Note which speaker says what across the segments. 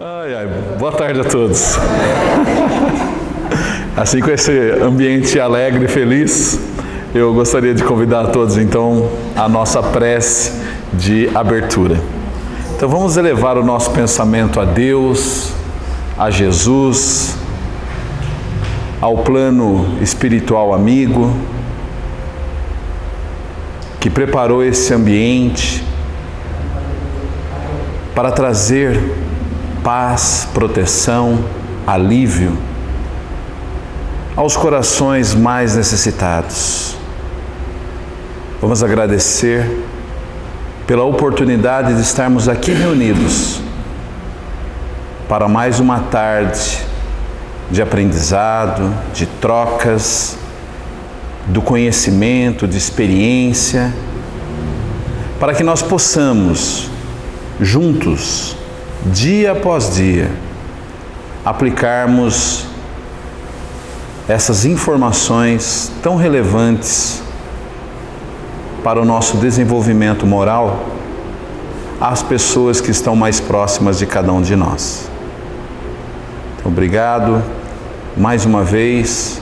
Speaker 1: Ai, ai, boa tarde a todos. Assim, com esse ambiente alegre e feliz, eu gostaria de convidar a todos, então, a nossa prece de abertura. Então, vamos elevar o nosso pensamento a Deus, a Jesus, ao plano espiritual amigo, que preparou esse ambiente para trazer paz, proteção, alívio aos corações mais necessitados. Vamos agradecer pela oportunidade de estarmos aqui reunidos para mais uma tarde de aprendizado, de trocas, do conhecimento, de experiência, para que nós possamos, juntos, dia após dia, aplicarmos essas informações tão relevantes para o nosso desenvolvimento moral às pessoas que estão mais próximas de cada um de nós. Então, obrigado mais uma vez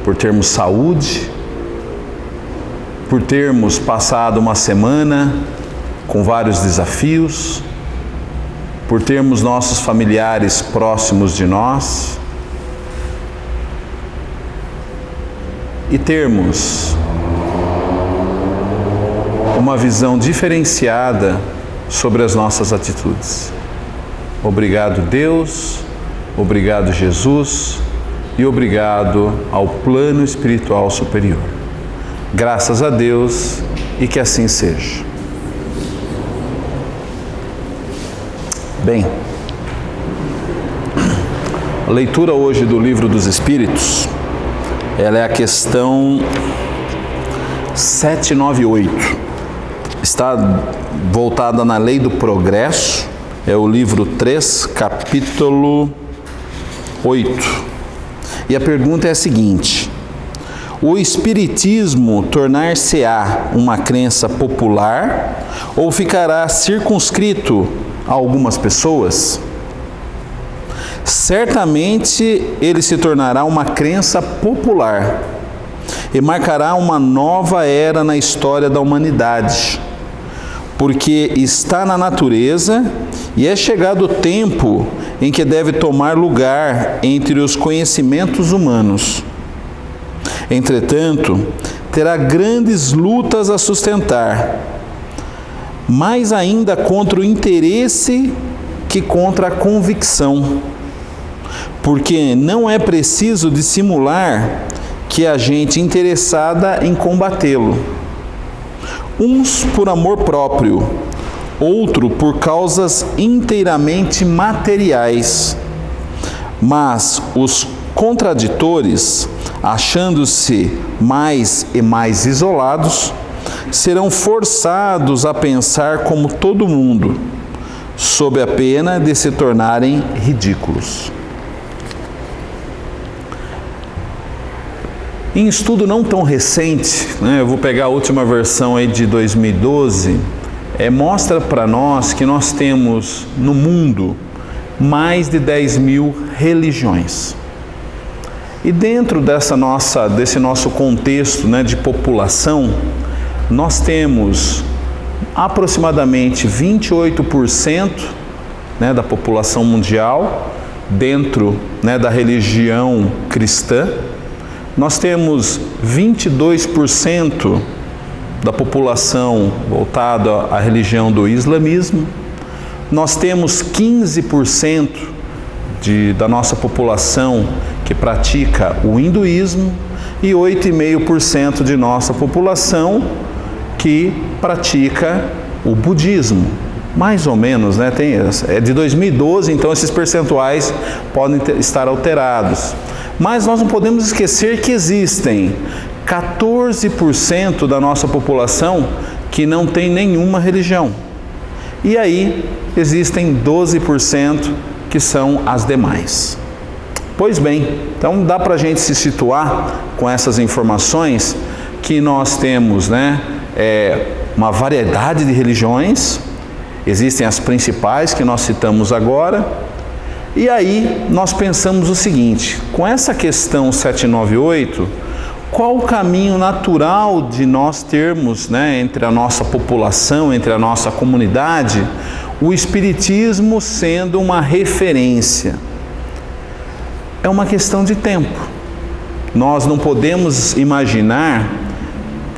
Speaker 1: por termos saúde, por termos passado uma semana com vários desafios, por termos nossos familiares próximos de nós e termos uma visão diferenciada sobre as nossas atitudes. Obrigado, Deus, obrigado, Jesus, e obrigado ao plano espiritual superior. Graças a Deus e que assim seja. Bem, a leitura hoje do Livro dos Espíritos, ela é a questão 798. Está voltada na Lei do Progresso, é o livro 3, capítulo 8. E a pergunta é a seguinte: o Espiritismo tornar-se-á uma crença popular ou ficará circunscrito a algumas pessoas? Certamente ele se tornará uma crença popular e marcará uma nova era na história da humanidade, porque está na natureza e é chegado o tempo em que deve tomar lugar entre os conhecimentos humanos. Entretanto, terá grandes lutas a sustentar, mais ainda contra o interesse que contra a convicção, porque não é preciso dissimular que há gente interessada em combatê-lo, uns por amor próprio, outro por causas inteiramente materiais, mas os contraditores, achando-se mais e mais isolados, serão forçados a pensar como todo mundo, sob a pena de se tornarem ridículos. Em estudo não tão recente, eu vou pegar a última versão aí de 2012, mostra para nós que nós temos no mundo mais de 10.000 religiões. E dentro desse nosso contexto, de população, nós temos aproximadamente 28% da população mundial dentro da religião cristã. Nós temos 22% da população voltada à religião do islamismo. Nós temos 15% da nossa população que pratica o hinduísmo e 8,5% de nossa população que pratica o budismo. Mais ou menos, é de 2012, então esses percentuais podem estar alterados. Mas nós não podemos esquecer que existem 14% da nossa população que não tem nenhuma religião. E aí existem 12% que são as demais. Pois bem, então dá para a gente se situar com essas informações que nós temos uma variedade de religiões Existem as principais que nós citamos agora. E aí nós pensamos o seguinte, com essa questão 798, qual o caminho natural de nós termos, entre a nossa população, entre a nossa comunidade, o Espiritismo sendo uma referência? É uma questão de tempo. Nós não podemos imaginar,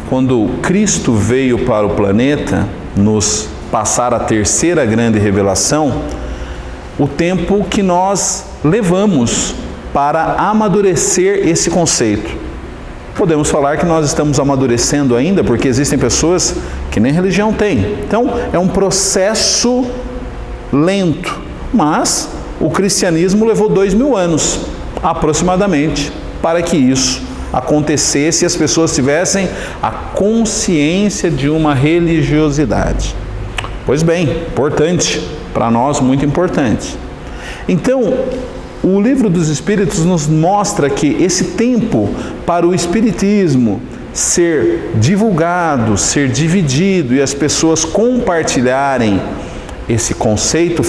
Speaker 1: quando Cristo veio para o planeta, nos passar a terceira grande revelação, o tempo que nós levamos para amadurecer esse conceito. Podemos falar que nós estamos amadurecendo ainda, porque existem pessoas que nem religião têm. Então, é um processo lento, mas o cristianismo levou 2000 anos, aproximadamente, para que isso acontecesse e as pessoas tivessem a consciência de uma religiosidade. Pois bem, importante, para nós muito importante. Então, o Livro dos Espíritos nos mostra que esse tempo para o Espiritismo ser divulgado, ser dividido e as pessoas compartilharem esse conceito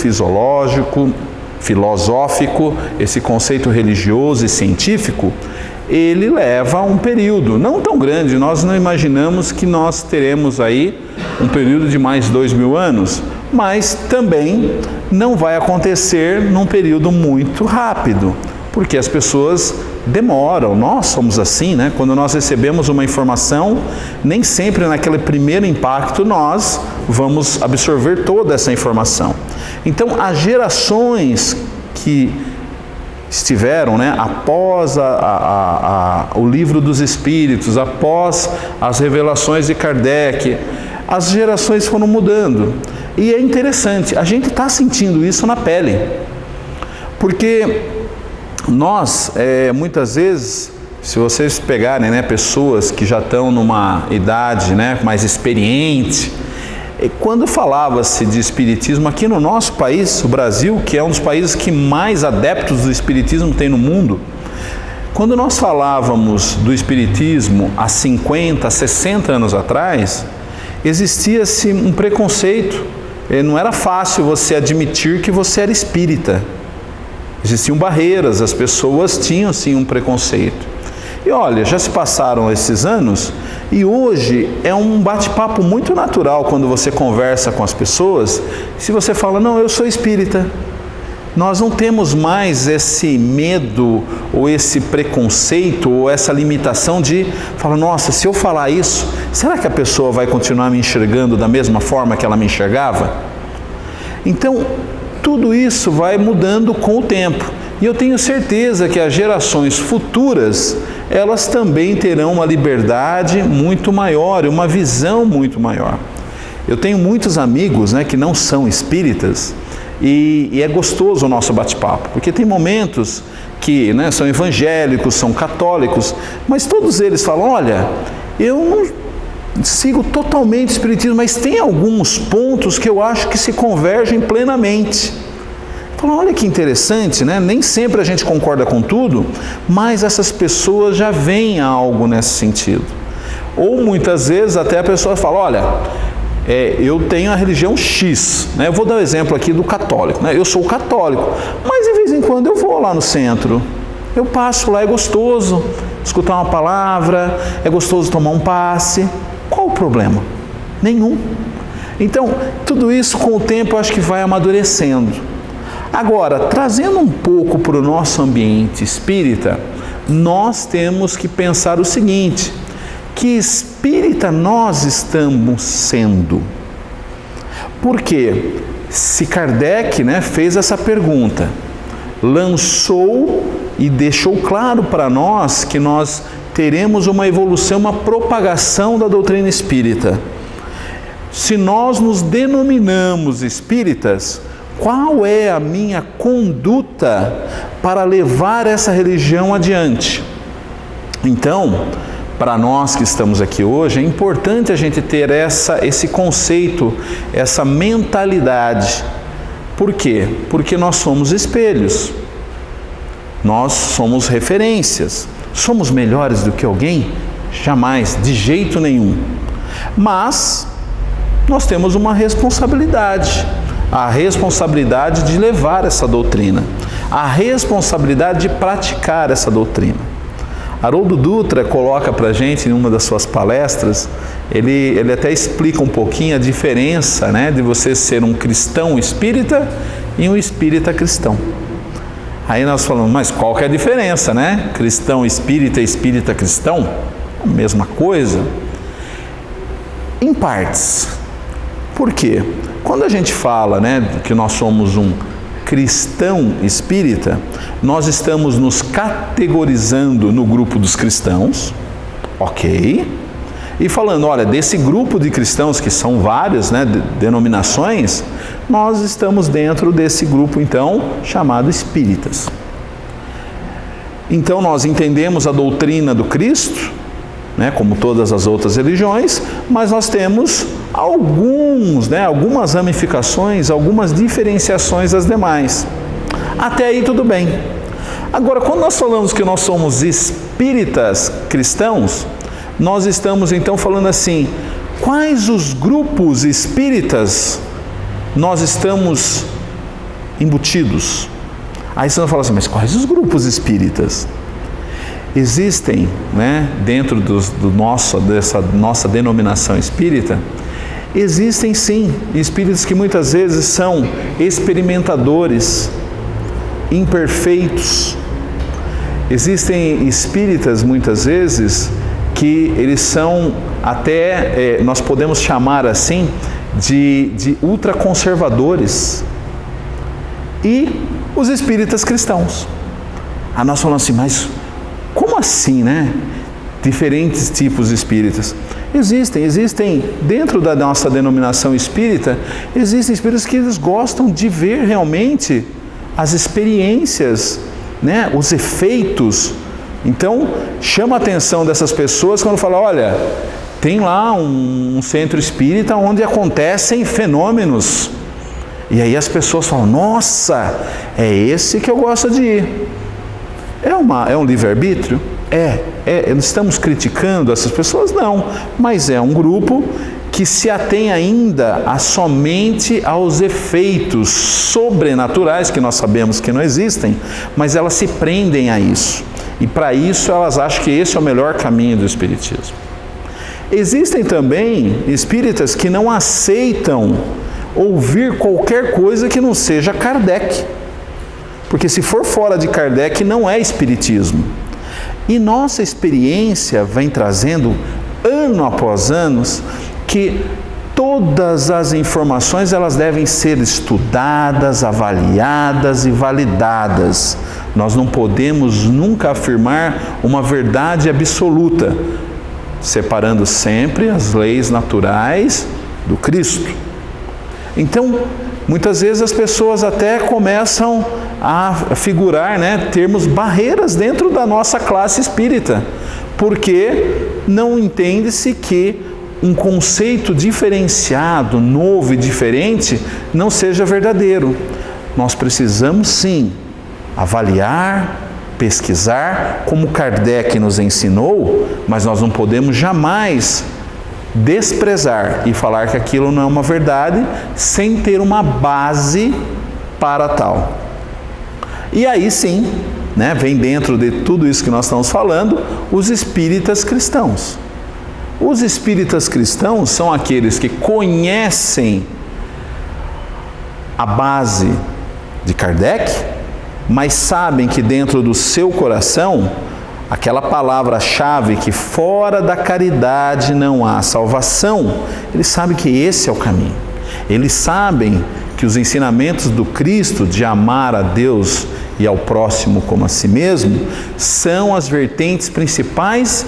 Speaker 1: filosófico, esse conceito religioso e científico, ele leva um período não tão grande. Nós não imaginamos que nós teremos aí um período de mais 2000 anos, mas também não vai acontecer num período muito rápido, porque as pessoas demoram. Nós somos assim, Quando nós recebemos uma informação, nem sempre naquele primeiro impacto nós vamos absorver toda essa informação. Então, as gerações que estiveram, após o Livro dos Espíritos, após as revelações de Kardec, as gerações foram mudando. E é interessante, a gente está sentindo isso na pele, porque nós, muitas vezes, se vocês pegarem pessoas que já estão numa idade mais experiente, quando falava-se de Espiritismo aqui no nosso país, o Brasil, que é um dos países que mais adeptos do Espiritismo tem no mundo, quando nós falávamos do Espiritismo há 50, 60 anos atrás, existia-se um preconceito. Não era fácil você admitir que você era espírita. Existiam barreiras, as pessoas tinham sim um preconceito. E olha, já se passaram esses anos e hoje é um bate-papo muito natural quando você conversa com as pessoas. Se você fala, não, eu sou espírita. Nós não temos mais esse medo ou esse preconceito ou essa limitação de falar, nossa, se eu falar isso, será que a pessoa vai continuar me enxergando da mesma forma que ela me enxergava? Então, tudo isso vai mudando com o tempo. E eu tenho certeza que as gerações futuras, elas também terão uma liberdade muito maior, uma visão muito maior. Eu tenho muitos amigos que não são espíritas, e é gostoso o nosso bate-papo, porque tem momentos que são evangélicos, são católicos, mas todos eles falam, olha, eu não sigo totalmente o Espiritismo, mas tem alguns pontos que eu acho que se convergem plenamente. Falam, olha que interessante, nem sempre a gente concorda com tudo, mas essas pessoas já veem algo nesse sentido. Ou muitas vezes até a pessoa fala, olha, eu tenho a religião X, eu vou dar um exemplo aqui do católico, eu sou católico, mas de vez em quando eu vou lá no centro, eu passo lá, é gostoso escutar uma palavra, é gostoso tomar um passe. Qual o problema? Nenhum. Então, tudo isso com o tempo eu acho que vai amadurecendo. Agora, trazendo um pouco para o nosso ambiente espírita, nós temos que pensar o seguinte, que espírita nós estamos sendo? Porque se Kardec fez essa pergunta, lançou e deixou claro para nós que nós teremos uma evolução, uma propagação da doutrina espírita. Se nós nos denominamos espíritas, qual é a minha conduta para levar essa religião adiante? Então, para nós que estamos aqui hoje, é importante a gente ter esse conceito, essa mentalidade. Por quê? Porque nós somos espelhos, nós somos referências. Somos melhores do que alguém? Jamais, de jeito nenhum. Mas nós temos uma responsabilidade. A responsabilidade de levar essa doutrina. A responsabilidade de praticar essa doutrina. Haroldo Dutra coloca para a gente, em uma das suas palestras, ele até explica um pouquinho a diferença, né, de você ser um cristão espírita e um espírita cristão. Aí nós falamos, mas qual que é a diferença, né? Cristão espírita e espírita cristão? A mesma coisa? Em partes. Por quê? Quando a gente fala, né, que nós somos um cristão espírita, nós estamos nos categorizando no grupo dos cristãos, ok? E falando, olha, desse grupo de cristãos, que são várias, né, denominações, nós estamos dentro desse grupo, então, chamado espíritas. Então, nós entendemos a doutrina do Cristo, né, como todas as outras religiões, mas nós temos algumas ramificações, algumas diferenciações das demais. Até aí tudo bem. Agora, quando nós falamos que nós somos espíritas cristãos, nós estamos então falando assim, quais os grupos espíritas nós estamos embutidos? Aí você vai falar assim, mas quais os grupos espíritas? Existem, né, dentro dessa nossa denominação espírita, existem sim espíritas que muitas vezes são experimentadores, imperfeitos. Existem espíritas muitas vezes que eles são até, nós podemos chamar assim, de ultraconservadores. E os espíritas cristãos. Aí nós falamos assim, mas como assim, né? Diferentes tipos de espíritas. Existem dentro da nossa denominação espírita, existem espíritas que eles gostam de ver realmente as experiências, né? Os efeitos. Então, chama a atenção dessas pessoas quando fala, olha, tem lá um centro espírita onde acontecem fenômenos. E aí as pessoas falam, nossa, é esse que eu gosto de ir. É um livre-arbítrio? Estamos criticando essas pessoas? Não, mas é um grupo que se atém ainda somente aos efeitos sobrenaturais, que nós sabemos que não existem, mas elas se prendem a isso. E para isso elas acham que esse é o melhor caminho do espiritismo. Existem também espíritas que não aceitam ouvir qualquer coisa que não seja Kardec. Porque se for fora de Kardec, não é espiritismo. E nossa experiência vem trazendo, ano após ano, que todas as informações elas devem ser estudadas, avaliadas e validadas. Nós não podemos nunca afirmar uma verdade absoluta, separando sempre as leis naturais do Cristo. Então, muitas vezes as pessoas até começam a figurar, né, termos barreiras dentro da nossa classe espírita, porque não entende-se que um conceito diferenciado, novo e diferente, não seja verdadeiro. Nós precisamos sim avaliar, pesquisar, como Kardec nos ensinou, mas nós não podemos jamais desprezar e falar que aquilo não é uma verdade sem ter uma base para tal. E aí sim, né, vem dentro de tudo isso que nós estamos falando, os espíritas cristãos. Os espíritas cristãos são aqueles que conhecem a base de Kardec, mas sabem que dentro do seu coração, aquela palavra-chave que fora da caridade não há salvação, eles sabem que esse é o caminho. Eles sabem que os ensinamentos do Cristo de amar a Deus e ao próximo como a si mesmo são as vertentes principais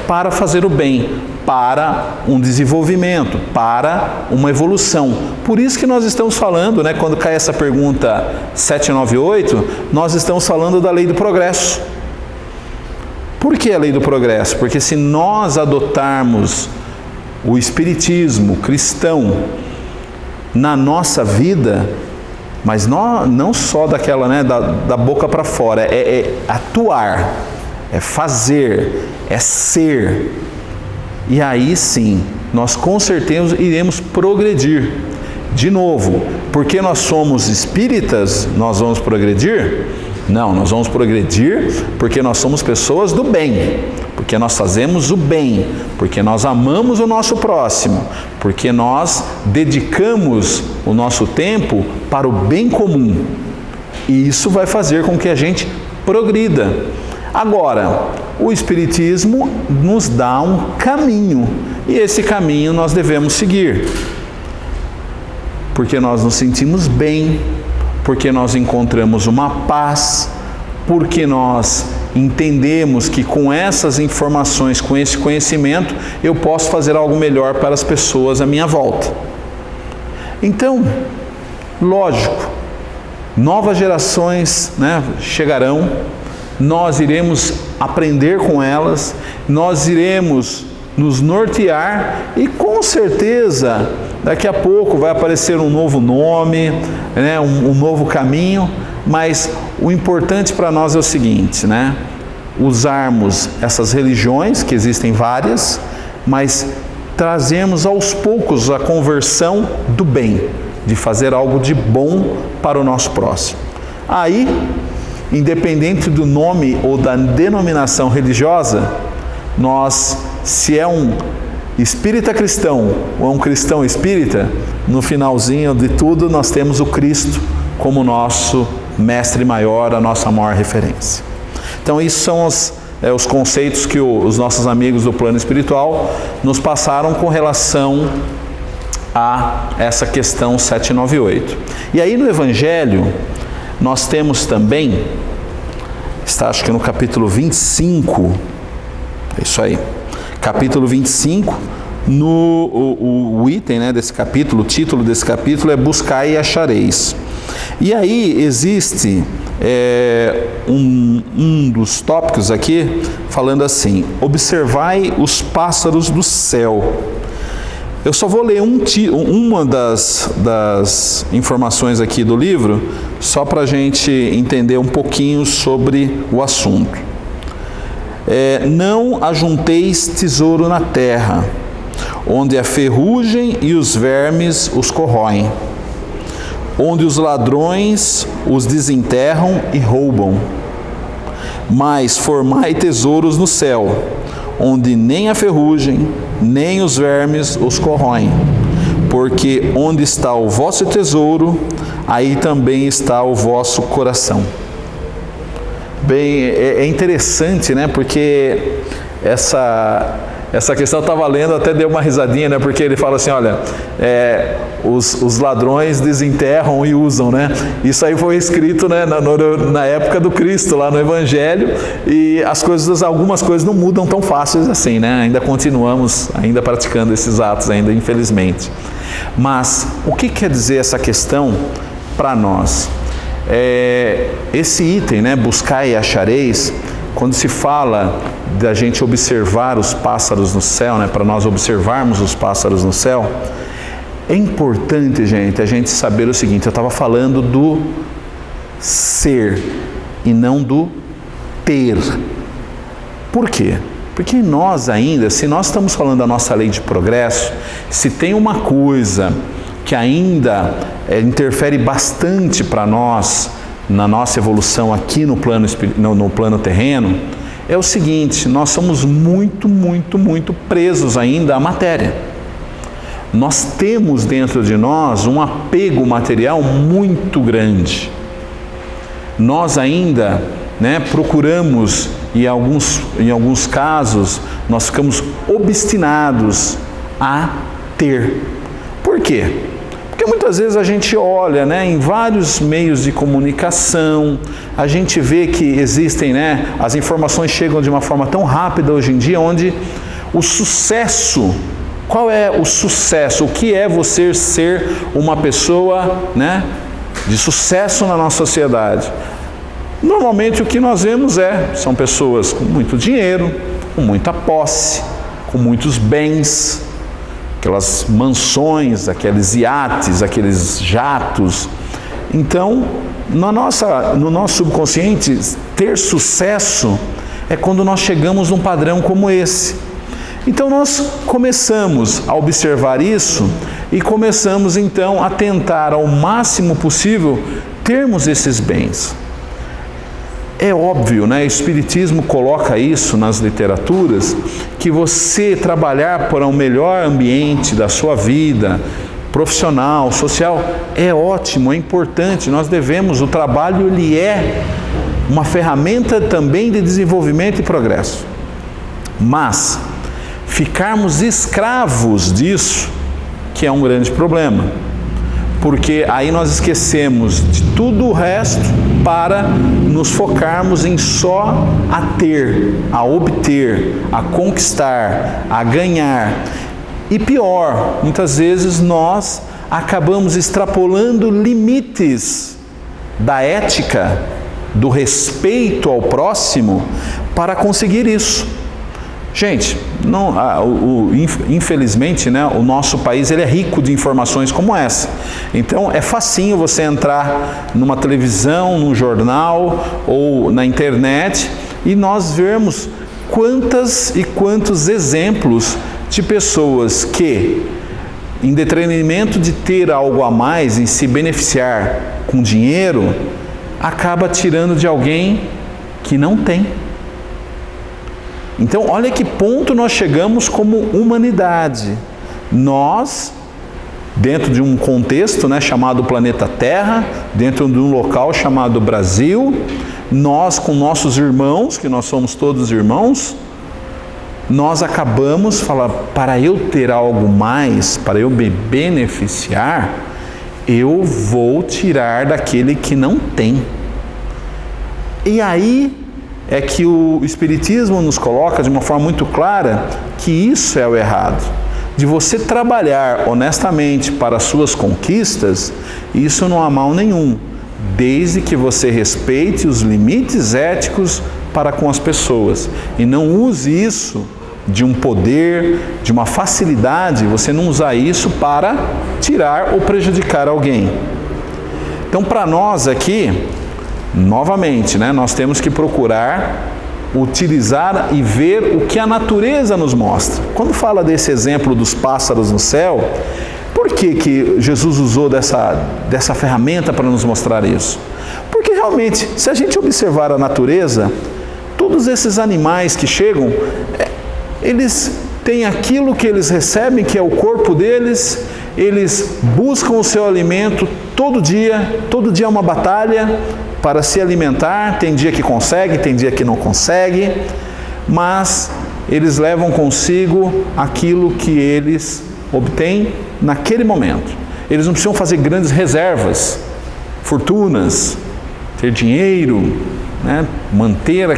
Speaker 1: para fazer o bem, para um desenvolvimento, para uma evolução. Por isso que nós estamos falando, né, quando cai essa pergunta 798, nós estamos falando da lei do progresso. Por que a lei do progresso? Porque se nós adotarmos o espiritismo cristão na nossa vida, mas não só daquela, né, da boca para fora, é atuar, é fazer, é ser, E aí sim, nós com certeza iremos progredir. De novo, porque nós somos espíritas, nós vamos progredir? Não, nós vamos progredir porque nós somos pessoas do bem, porque nós fazemos o bem, porque nós amamos o nosso próximo, porque nós dedicamos o nosso tempo para o bem comum. E isso vai fazer com que a gente progrida. Agora, o Espiritismo nos dá um caminho, e esse caminho nós devemos seguir. Porque nós nos sentimos bem, porque nós encontramos uma paz, porque nós entendemos que com essas informações, com esse conhecimento, eu posso fazer algo melhor para as pessoas à minha volta. Então, lógico, novas gerações, chegarão, nós iremos aprender com elas, nós iremos nos nortear e com certeza daqui a pouco vai aparecer um novo nome, um novo caminho, mas o importante para nós é o seguinte, usarmos essas religiões, que existem várias, mas trazermos aos poucos a conversão do bem, de fazer algo de bom para o nosso próximo. Aí, independente do nome ou da denominação religiosa, nós, se é um espírita cristão ou um cristão espírita, no finalzinho de tudo nós temos o Cristo como nosso mestre maior, a nossa maior referência. Então isso são os conceitos que os nossos amigos do plano espiritual nos passaram com relação a essa questão 798. E aí no Evangelho nós temos também, está acho que no capítulo 25, é isso aí, capítulo 25, o item desse capítulo, o título desse capítulo é Buscai e Achareis. E aí existe um dos tópicos aqui, falando assim, observai os pássaros do céu. Eu só vou ler uma das informações aqui do livro, só para a gente entender um pouquinho sobre o assunto. Não ajunteis tesouro na terra, onde a ferrugem e os vermes os corroem, onde os ladrões os desenterram e roubam. Mas formai tesouros no céu, onde nem a ferrugem, nem os vermes os corroem, porque onde está o vosso tesouro, aí também está o vosso coração. Bem, é interessante, porque essa questão eu estava lendo, até deu uma risadinha, porque ele fala assim, olha, os ladrões desenterram e usam, Isso aí foi escrito, na época do Cristo, lá no Evangelho, e algumas coisas não mudam tão fáceis assim, Ainda continuamos, ainda praticando esses atos, ainda infelizmente. Mas, o que quer dizer essa questão para nós? Esse item, buscai e achareis, quando se fala da gente observar os pássaros no céu, para nós observarmos os pássaros no céu, é importante, gente, a gente saber o seguinte, eu estava falando do ser e não do ter. Por quê? Porque nós ainda, se nós estamos falando da nossa lei de progresso, se tem uma coisa que ainda interfere bastante para nós, na nossa evolução aqui no plano terreno, é o seguinte, nós somos muito, muito, muito presos ainda à matéria. Nós temos dentro de nós um apego material muito grande. Nós ainda procuramos, em alguns casos, nós ficamos obstinados a ter. Por quê? Porque muitas vezes a gente olha em vários meios de comunicação, a gente vê que existem, as informações chegam de uma forma tão rápida hoje em dia, onde o sucesso, qual é o sucesso? O que é você ser uma pessoa de sucesso na nossa sociedade? Normalmente o que nós vemos são pessoas com muito dinheiro, com muita posse, com muitos bens, aquelas mansões, aqueles iates, aqueles jatos. Então, no nosso subconsciente, ter sucesso é quando nós chegamos num padrão como esse. Então nós começamos a observar isso e começamos então a tentar ao máximo possível termos esses bens. É óbvio, né? O Espiritismo coloca isso nas literaturas, que você trabalhar para um melhor ambiente da sua vida, profissional, social, é ótimo, é importante, nós devemos, o trabalho ele é uma ferramenta também de desenvolvimento e progresso. Mas ficarmos escravos disso, que é um grande problema, porque aí nós esquecemos de tudo o resto para nos focarmos em só a ter, a obter, a conquistar, a ganhar. E pior, muitas vezes nós acabamos extrapolando limites da ética, do respeito ao próximo para conseguir isso. Gente, infelizmente, né, o nosso país ele é rico de informações como essa. Então é facinho você entrar numa televisão, num jornal ou na internet e nós vermos quantas e quantos exemplos de pessoas que, em detrimento de ter algo a mais, em se beneficiar com dinheiro, acaba tirando de alguém que não tem. Então, olha que ponto nós chegamos como humanidade. Nós, dentro de um contexto, né, chamado planeta Terra, dentro de um local chamado Brasil, nós com nossos irmãos, que nós somos todos irmãos, nós acabamos falando, para eu ter algo mais, para eu me beneficiar, eu vou tirar daquele que não tem. E aí é que o Espiritismo nos coloca de uma forma muito clara que isso é o errado. De você trabalhar honestamente para as suas conquistas, isso não há mal nenhum, desde que você respeite os limites éticos para com as pessoas e não use isso de um poder, de uma facilidade, você não usar isso para tirar ou prejudicar alguém. Então, para nós aqui, novamente, né, nós temos que procurar utilizar e ver o que a natureza nos mostra. Quando fala desse exemplo dos pássaros no céu, por que Jesus usou dessa ferramenta para nos mostrar isso? Porque realmente, se a gente observar a natureza, todos esses animais que chegam, eles têm aquilo que eles recebem, que é o corpo deles, eles buscam o seu alimento todo dia é uma batalha para se alimentar, tem dia que consegue, tem dia que não consegue, mas eles levam consigo aquilo que eles obtêm naquele momento. Eles não precisam fazer grandes reservas, fortunas, ter dinheiro, né? Manter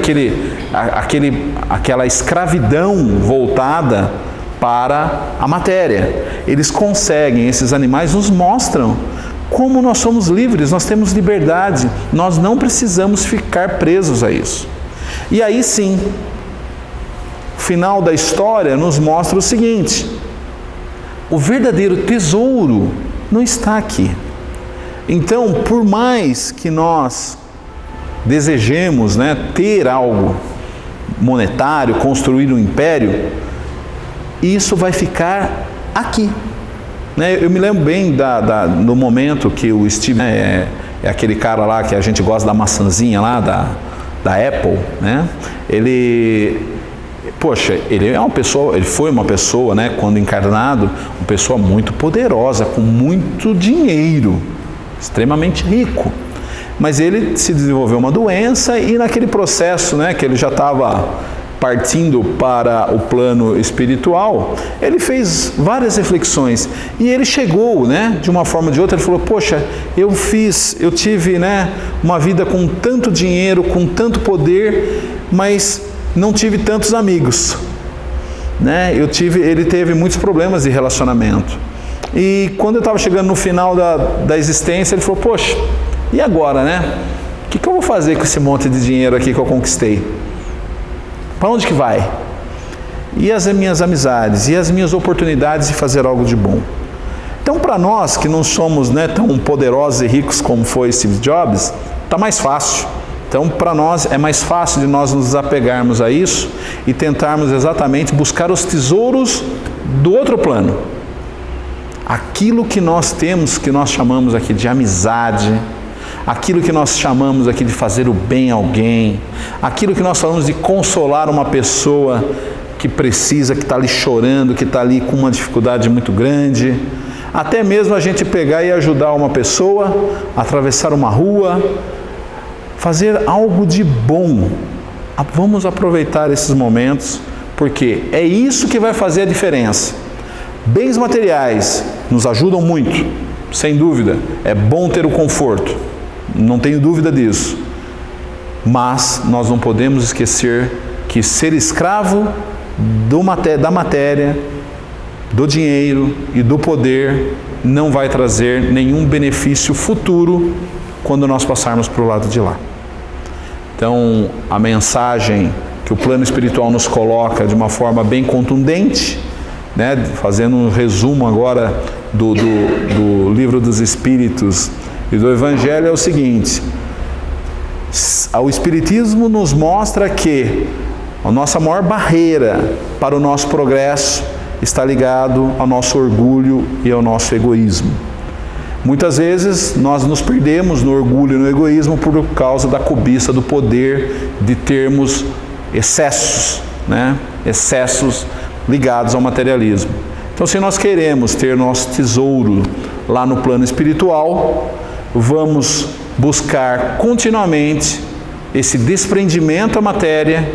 Speaker 1: aquela escravidão voltada para a matéria. Eles conseguem, esses animais nos mostram como nós somos livres, nós temos liberdade, nós não precisamos ficar presos a isso. E aí sim, o final da história nos mostra o seguinte: o verdadeiro tesouro não está aqui. Então, por mais que nós desejemos, né, ter algo monetário, construir um império, isso vai ficar aqui. Eu me lembro bem no momento que o Steve, né, é aquele cara lá que a gente gosta da maçãzinha lá, da Apple, né? Ele foi uma pessoa, né, quando encarnado, uma pessoa muito poderosa, com muito dinheiro, extremamente rico. Mas ele se desenvolveu uma doença e naquele processo, né, que ele já estava partindo para o plano espiritual, ele fez várias reflexões e ele chegou, né, de uma forma ou de outra, ele falou: poxa, eu tive, né, uma vida com tanto dinheiro, com tanto poder, mas não tive tantos amigos, né? Ele teve muitos problemas de relacionamento. E quando eu estava chegando no final da existência, ele falou: poxa, e agora, né? O que eu vou fazer com esse monte de dinheiro aqui que eu conquistei? Para onde que vai? E as minhas amizades? E as minhas oportunidades de fazer algo de bom? Então, para nós que não somos, né, tão poderosos e ricos como foi Steve Jobs, está mais fácil. Então, para nós é mais fácil de nós nos apegarmos a isso e tentarmos exatamente buscar os tesouros do outro plano. Aquilo que nós temos, que nós chamamos aqui de amizade, aquilo que nós chamamos aqui de fazer o bem a alguém, aquilo que nós falamos de consolar uma pessoa que precisa, que está ali chorando, que está ali com uma dificuldade muito grande, até mesmo a gente pegar e ajudar uma pessoa a atravessar uma rua, fazer algo de bom. Vamos aproveitar esses momentos, porque é isso que vai fazer a diferença. Bens materiais nos ajudam muito, sem dúvida. É bom ter o conforto, não tenho dúvida disso. Mas nós não podemos esquecer que ser escravo da matéria, do dinheiro e do poder não vai trazer nenhum benefício futuro quando nós passarmos para o lado de lá. Então, a mensagem que o plano espiritual nos coloca de uma forma bem contundente, né, fazendo um resumo agora do Livro dos Espíritos e do Evangelho, é o seguinte: o Espiritismo nos mostra que a nossa maior barreira para o nosso progresso está ligado ao nosso orgulho e ao nosso egoísmo. Muitas vezes nós nos perdemos no orgulho e no egoísmo por causa da cobiça do poder, de termos excessos, né? Excessos ligados ao materialismo. Então, se nós queremos ter nosso tesouro lá no plano espiritual, vamos buscar continuamente esse desprendimento à matéria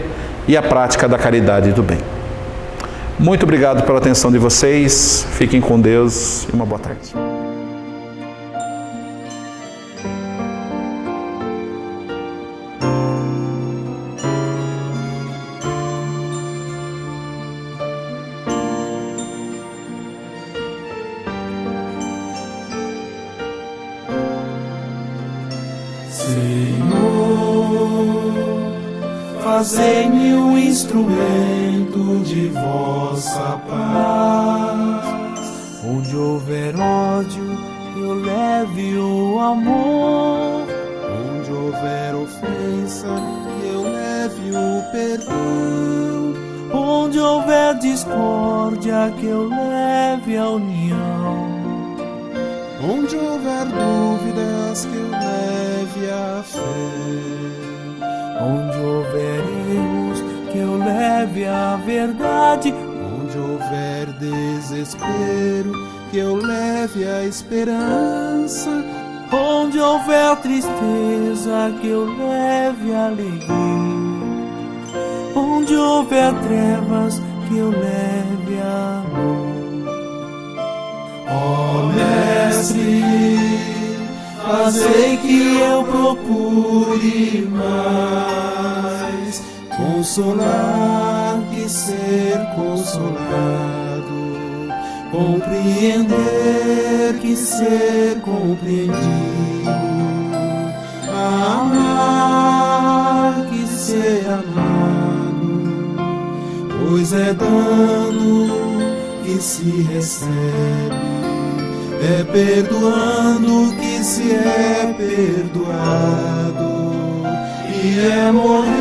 Speaker 1: e a prática da caridade e do bem. Muito obrigado pela atenção de vocês, fiquem com Deus e uma boa tarde.
Speaker 2: Fazei-me um instrumento de vossa paz. Onde houver ódio, eu leve o amor. Onde houver ofensa, eu leve o perdão. Onde houver discórdia, que eu leve a união. Onde houver dúvidas, que eu leve a fé. Onde houver erros, que eu leve a verdade. Onde houver desespero, que eu leve a esperança. Onde houver tristeza, que eu leve a alegria. Onde houver trevas, que eu leve a amor. Ó Mestre, fazei que eu procure mais consolar que ser consolado, compreender que ser compreendido, amar que ser amado, pois é dando que se recebe, é perdoando que se é perdoado, e é morrer